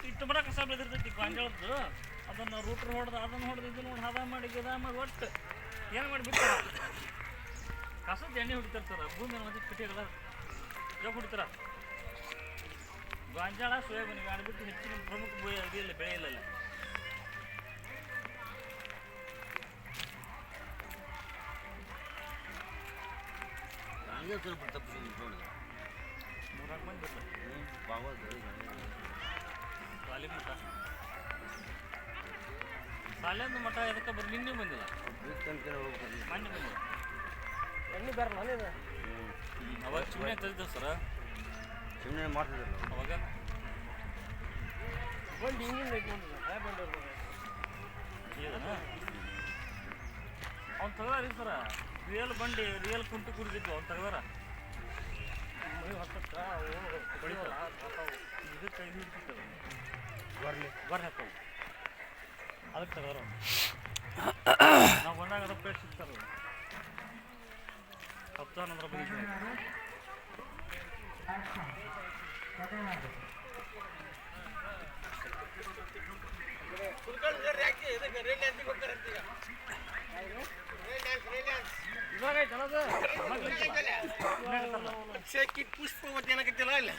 ಇಟ್ಟು ಬಡ ಕಸ ಬೆಳೆದಿರ್ತೈತಿ ಗಾಂಜಾಳದ್ದು ಅದನ್ನು ರೂಟ್ರ್ ಹೊಡೆದು ಅದನ್ನು ಹೊಡೆದು ಇದನ್ನು ನೋಡಿ ಹದ ಮಾಡಿ ಗಿದ ಮಾಡಿ ಒಟ್ಟು ಏನು ಮಾಡಿ ಬಿಡ್ತಾರ ಕಸದ ಎಣ್ಣೆ ಹೊಡಿತಿರ್ತಾರ ಭೂಮಿ ಮತ್ತೆ ಕಿಟಿಯಲ್ಲ ಜೋಗ ಹೊಡಿತಾರ ಗಾಂಜಾಳ ಸೋಯಾಬೀನ್ ಆಡ್ಬಿಟ್ಟು ಹೆಚ್ಚಿನ ಪ್ರಮುಖ ಇದಿಲ್ಲ ಬೆಳೆ ಇಲ್ಲಲ್ಲ ಸ್ವಲ್ಪ ತಪ್ಪಿಸಿ ಮೂರ್ನಾಲ್ಕು ಮಂದಿ ಸಾಲಿ ಮಠ ಸಾಲಿಂದ ಮಠ ಎದಕ್ಕೆ ಬರ್ರಿ ನಿನ್ನೆ ಬಂದಿಲ್ಲ ಮೊನ್ನೆ ಬಂದಿಲ್ಲ ಎಣ್ಣೆ ಬೇರೆ ನಾನೇನು ಅವಾಗ ಚಿಮಣೆ ತೆಗೆದ ಸರ ಚಿಮಣೆ ಮಾಡ್ತಿದ್ರಲ್ಲ ಅವಾಗ ಬಂದು ಹಿಂಗಿಂದ ಐತೆ ನೋಡಿಲ್ಲ ಹಳೆ ಬಂದು ಇದನ ಅವ್ನು ತೆಗ್ದಾರಿ ಸರ ರಿಯಲ್ ಬಂಡಿ ರಿಯಲ್ ಕುಂಟು ಕುಡಿದಿದ್ವು ಅವ್ನು ತೆಗ್ದಾರ ಹತ್ತಕ್ಕ ಹೊಡಿತಾರ ಇದಕ್ಕೆ ಇದು ಹಿಡ್ತಿರ್ತವೆ ಗೊರ್ರೆ ಹಾಕವು ಅದಕ್ಕೆ ತೆಗ್ದಾರ ನಾವು ಬಂದಾಗ ಅದ ಪೇಟ್ ಸಿಗ್ತಾರೆ ಹತ್ತಾನಂದ್ರ ಬಗ್ಗೆ ಪುಷ್ಪವತಿ ಏನಕತ್ತಿಲ್ಲ ಇಲ್ಲ